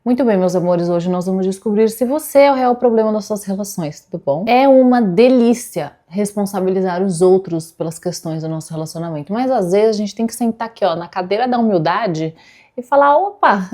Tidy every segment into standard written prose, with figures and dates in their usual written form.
Muito bem, meus amores, hoje nós vamos descobrir se você é o real problema das suas relações, tudo bom? É uma delícia responsabilizar os outros pelas questões do nosso relacionamento, mas às vezes a gente tem que sentar aqui, ó, na cadeira da humildade e falar, opa,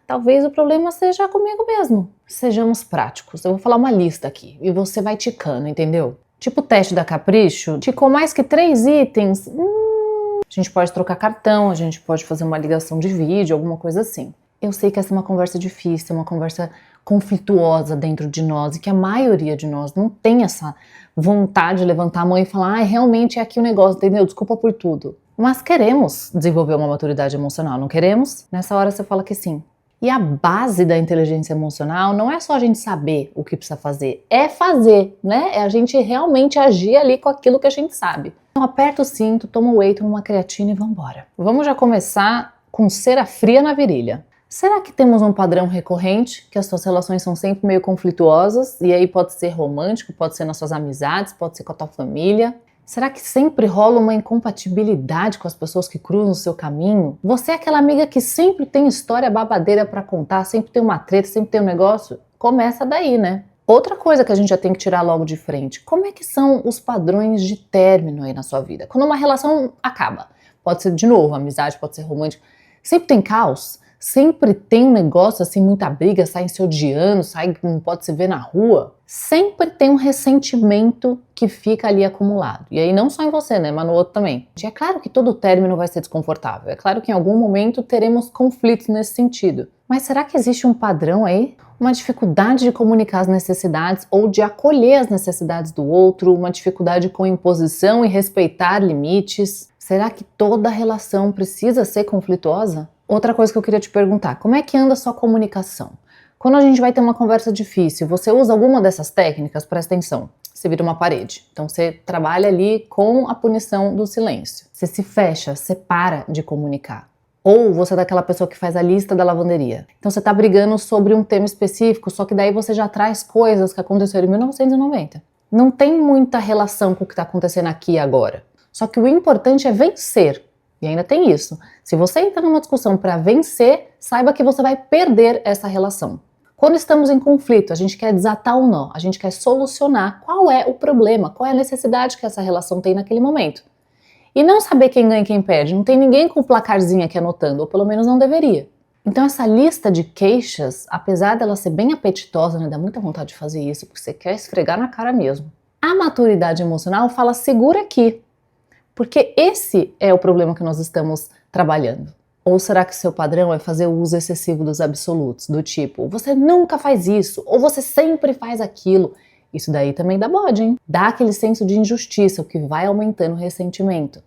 talvez o problema seja comigo mesmo. Sejamos práticos, eu vou falar uma lista aqui e você vai ticando, entendeu? Tipo o teste da Capricho, ticou mais que 3 itens, a gente pode trocar cartão, a gente pode fazer uma ligação de vídeo, alguma coisa assim. Eu sei que essa é uma conversa difícil, uma conversa conflituosa dentro de nós e que a maioria de nós não tem essa vontade de levantar a mão e falar, realmente é aqui o negócio, entendeu? Desculpa por tudo. Mas queremos desenvolver uma maturidade emocional, não queremos? Nessa hora você fala que sim. E a base da inteligência emocional não é só a gente saber o que precisa fazer, é fazer, né? É a gente realmente agir ali com aquilo que a gente sabe. Então aperta o cinto, toma um whey, toma uma creatina e vambora. Vamos já começar com cera fria na virilha. Será que temos um padrão recorrente, que as suas relações são sempre meio conflituosas, e aí pode ser romântico, pode ser nas suas amizades, pode ser com a tua família? Será que sempre rola uma incompatibilidade com as pessoas que cruzam o seu caminho? Você é aquela amiga que sempre tem história babadeira pra contar, sempre tem uma treta, sempre tem um negócio? Começa daí, né? Outra coisa que a gente já tem que tirar logo de frente, como é que são os padrões de término aí na sua vida? Quando uma relação acaba, pode ser de novo amizade, pode ser romântico, sempre tem caos? Sempre tem um negócio assim, muita briga, saem se odiando, sai, não pode se ver na rua. Sempre tem um ressentimento que fica ali acumulado. E aí não só em você, né, mas no outro também. E é claro que todo término vai ser desconfortável. É claro que em algum momento teremos conflitos nesse sentido. Mas será que existe um padrão aí? Uma dificuldade de comunicar as necessidades ou de acolher as necessidades do outro, uma dificuldade com imposição e respeitar limites. Será que toda relação precisa ser conflituosa? Outra coisa que eu queria te perguntar, como é que anda a sua comunicação? Quando a gente vai ter uma conversa difícil, você usa alguma dessas técnicas? Presta atenção, você vira uma parede. Então você trabalha ali com a punição do silêncio. Você se fecha, você para de comunicar. Ou você é daquela pessoa que faz a lista da lavanderia. Então você tá brigando sobre um tema específico, só que daí você já traz coisas que aconteceram em 1990. Não tem muita relação com o que está acontecendo aqui e agora. Só que o importante é vencer. E ainda tem isso. Se você entra numa discussão para vencer, saiba que você vai perder essa relação. Quando estamos em conflito, a gente quer desatar o nó, a gente quer solucionar qual é o problema, qual é a necessidade que essa relação tem naquele momento. E não saber quem ganha e quem perde. Não tem ninguém com o placarzinho aqui anotando, ou pelo menos não deveria. Então essa lista de queixas, apesar dela ser bem apetitosa, né, dá muita vontade de fazer isso, porque você quer esfregar na cara mesmo. A maturidade emocional fala segura aqui. Porque esse é o problema que nós estamos trabalhando. Ou será que seu padrão é fazer o uso excessivo dos absolutos, do tipo, você nunca faz isso, ou você sempre faz aquilo? Isso daí também dá bode, hein? Dá aquele senso de injustiça, o que vai aumentando o ressentimento.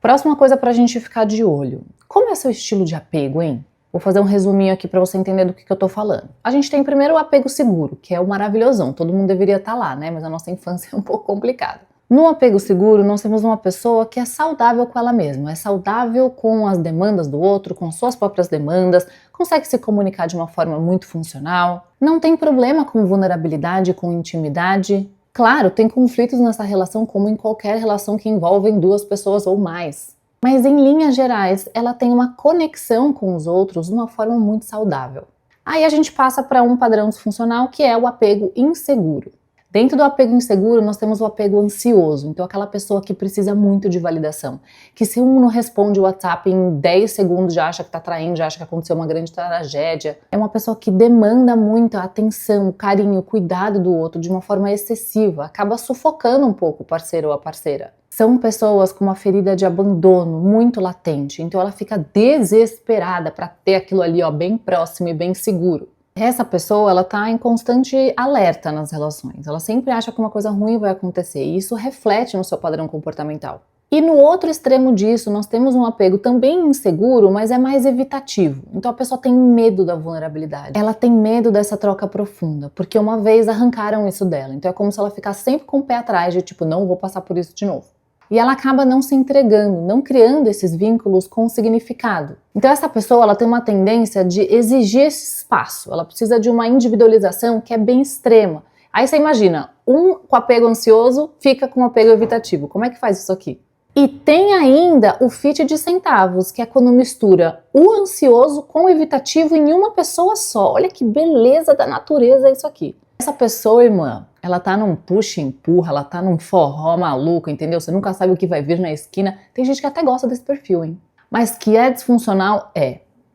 Próxima coisa pra gente ficar de olho. Como é seu estilo de apego, hein? Vou fazer um resuminho aqui pra você entender do que eu tô falando. A gente tem primeiro o apego seguro, que é o maravilhosão, todo mundo deveria estar lá, né? Mas a nossa infância é um pouco complicada. No apego seguro, nós temos uma pessoa que é saudável com ela mesma, é saudável com as demandas do outro, com suas próprias demandas, consegue se comunicar de uma forma muito funcional, não tem problema com vulnerabilidade, com intimidade. Claro, tem conflitos nessa relação como em qualquer relação que envolve duas pessoas ou mais. Mas em linhas gerais, ela tem uma conexão com os outros de uma forma muito saudável. Aí a gente passa para um padrão disfuncional que é o apego inseguro. Dentro do apego inseguro, nós temos o apego ansioso, então aquela pessoa que precisa muito de validação, que se um não responde o WhatsApp em 10 segundos já acha que tá traindo, já acha que aconteceu uma grande tragédia. É uma pessoa que demanda muito a atenção, o carinho, o cuidado do outro de uma forma excessiva, acaba sufocando um pouco o parceiro ou a parceira. São pessoas com uma ferida de abandono muito latente, então ela fica desesperada para ter aquilo ali, ó, bem próximo e bem seguro. Essa pessoa, ela tá em constante alerta nas relações. Ela sempre acha que uma coisa ruim vai acontecer e isso reflete no seu padrão comportamental. E no outro extremo disso, nós temos um apego também inseguro, mas é mais evitativo. Então a pessoa tem medo da vulnerabilidade. Ela tem medo dessa troca profunda, porque uma vez arrancaram isso dela. Então é como se ela ficasse sempre com o pé atrás de tipo, não vou passar por isso de novo. E ela acaba não se entregando, não criando esses vínculos com significado. Então essa pessoa, ela tem uma tendência de exigir esse espaço, ela precisa de uma individualização que é bem extrema. Aí você imagina, um com apego ansioso fica com apego evitativo, como é que faz isso aqui? E tem ainda o fit de centavos, que é quando mistura o ansioso com o evitativo em uma pessoa só. Olha que beleza da natureza isso aqui. Essa pessoa, irmã, ela tá num puxa e empurra, ela tá num forró maluco, entendeu? Você nunca sabe o que vai vir na esquina. Tem gente que até gosta desse perfil, hein? Mas que é disfuncional,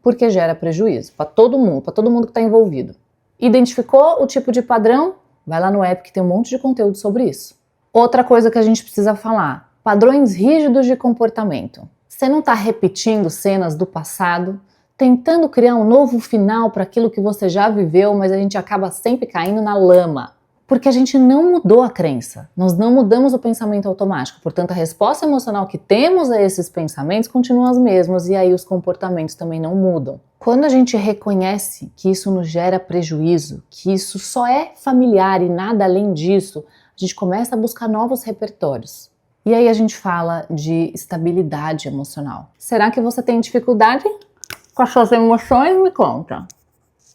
porque gera prejuízo para todo mundo que tá envolvido. Identificou o tipo de padrão? Vai lá no app que tem um monte de conteúdo sobre isso. Outra coisa que a gente precisa falar, padrões rígidos de comportamento. Você não está repetindo cenas do passado, tentando criar um novo final para aquilo que você já viveu, mas a gente acaba sempre caindo na lama. Porque a gente não mudou a crença, nós não mudamos o pensamento automático, portanto a resposta emocional que temos a esses pensamentos continuam as mesmas e aí os comportamentos também não mudam. Quando a gente reconhece que isso nos gera prejuízo, que isso só é familiar e nada além disso, a gente começa a buscar novos repertórios. E aí a gente fala de estabilidade emocional. Será que você tem dificuldade com as suas emoções? Me conta.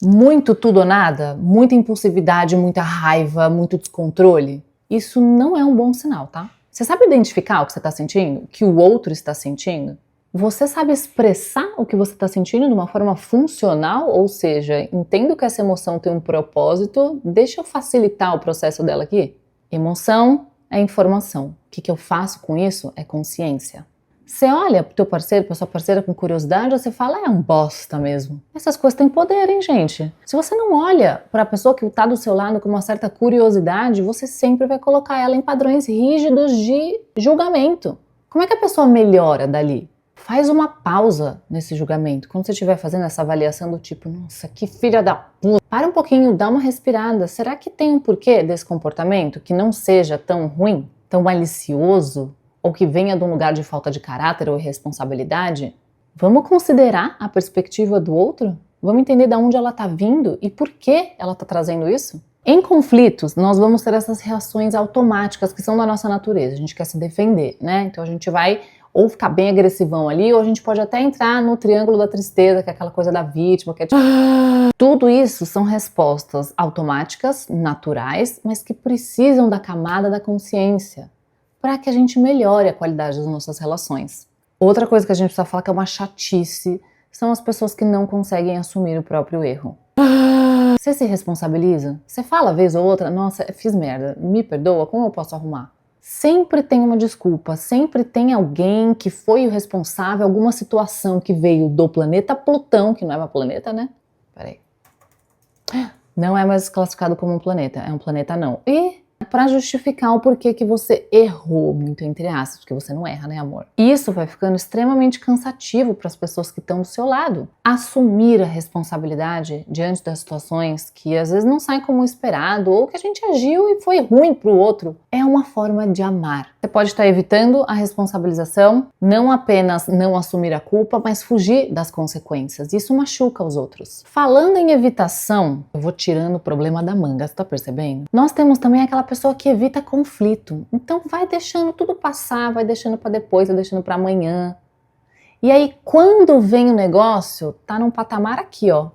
Muito tudo ou nada, muita impulsividade, muita raiva, muito descontrole, isso não é um bom sinal, tá? Você sabe identificar o que você está sentindo? O que o outro está sentindo? Você sabe expressar o que você está sentindo de uma forma funcional? Ou seja, entendo que essa emoção tem um propósito, deixa eu facilitar o processo dela aqui? Emoção é informação. O que eu faço com isso é consciência. Você olha pro teu parceiro, pra sua parceira com curiosidade, ou você fala, é um bosta mesmo. Essas coisas têm poder, hein, gente? Se você não olha para a pessoa que está do seu lado com uma certa curiosidade, você sempre vai colocar ela em padrões rígidos de julgamento. Como é que a pessoa melhora dali? Faz uma pausa nesse julgamento. Quando você estiver fazendo essa avaliação do tipo, nossa, que filha da puta. Para um pouquinho, dá uma respirada. Será que tem um porquê desse comportamento que não seja tão ruim, tão malicioso? Ou que venha de um lugar de falta de caráter ou irresponsabilidade? Vamos considerar a perspectiva do outro? Vamos entender de onde ela está vindo e por que ela está trazendo isso? Em conflitos, nós vamos ter essas reações automáticas que são da nossa natureza. A gente quer se defender, né? Então a gente vai ou ficar bem agressivão ali, ou a gente pode até entrar no triângulo da tristeza, que é aquela coisa da vítima, que é tipo... Tudo isso são respostas automáticas, naturais, mas que precisam da camada da consciência, para que a gente melhore a qualidade das nossas relações. Outra coisa que a gente precisa falar que é uma chatice são as pessoas que não conseguem assumir o próprio erro. Você se responsabiliza? Você fala vez ou outra, nossa, fiz merda, me perdoa, como eu posso arrumar? Sempre tem uma desculpa, sempre tem alguém que foi o responsável, alguma situação que veio do planeta Plutão, que não é um planeta, né? Peraí. Não é mais classificado como um planeta, é um planeta não. E para justificar o porquê que você errou, muito entre aspas, porque você não erra, né, amor? Isso vai ficando extremamente cansativo para as pessoas que estão do seu lado. Assumir a responsabilidade diante das situações que às vezes não saem como esperado ou que a gente agiu e foi ruim para o outro é uma forma de amar. Você pode estar evitando a responsabilização, não apenas não assumir a culpa, mas fugir das consequências. Isso machuca os outros. Falando em evitação, eu vou tirando o problema da manga, você tá percebendo? Nós temos também aquela pessoa que evita conflito. Então vai deixando tudo passar, vai deixando para depois, vai deixando para amanhã. E aí quando vem o negócio, tá num patamar aqui, ó.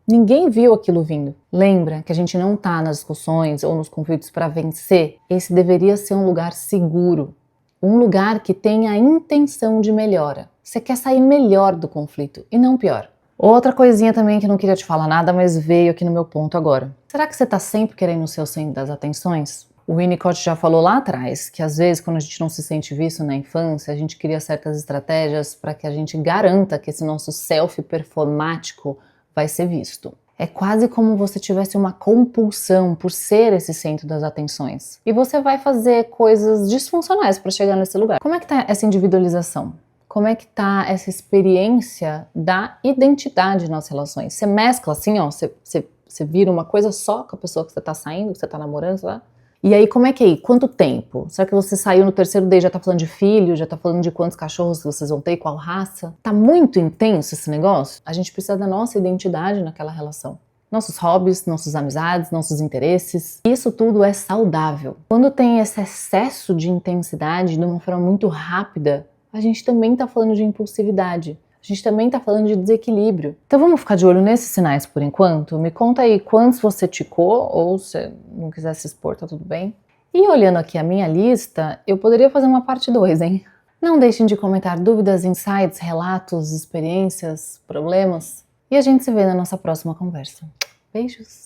Ninguém viu aquilo vindo. Lembra que a gente não tá nas discussões ou nos conflitos para vencer. Esse deveria ser um lugar seguro. Um lugar que tenha a intenção de melhora. Você quer sair melhor do conflito e não pior. Outra coisinha também que não queria te falar nada, mas veio aqui no meu ponto agora. Será que você tá sempre querendo ser o centro das atenções? O Winnicott já falou lá atrás que às vezes quando a gente não se sente visto na infância, a gente cria certas estratégias para que a gente garanta que esse nosso self performático vai ser visto. É quase como você tivesse uma compulsão por ser esse centro das atenções. E você vai fazer coisas disfuncionais para chegar nesse lugar. Como é que tá essa individualização? Como é que tá essa experiência da identidade nas relações? Você mescla assim, ó, você vira uma coisa só com a pessoa que você tá saindo, que você tá namorando, sei lá. E aí, como é que é aí? Quanto tempo? Será que você saiu no terceiro dia, já tá falando de filho, já tá falando de quantos cachorros vocês vão ter, qual raça? Tá muito intenso esse negócio? A gente precisa da nossa identidade naquela relação. Nossos hobbies, nossas amizades, nossos interesses. Isso tudo é saudável. Quando tem esse excesso de intensidade de uma forma muito rápida, a gente também tá falando de impulsividade. A gente também tá falando de desequilíbrio. Então vamos ficar de olho nesses sinais por enquanto? Me conta aí quantos você ticou, ou se não quiser se expor, tá tudo bem. E olhando aqui a minha lista, eu poderia fazer uma parte 2, hein? Não deixem de comentar dúvidas, insights, relatos, experiências, problemas. E a gente se vê na nossa próxima conversa. Beijos!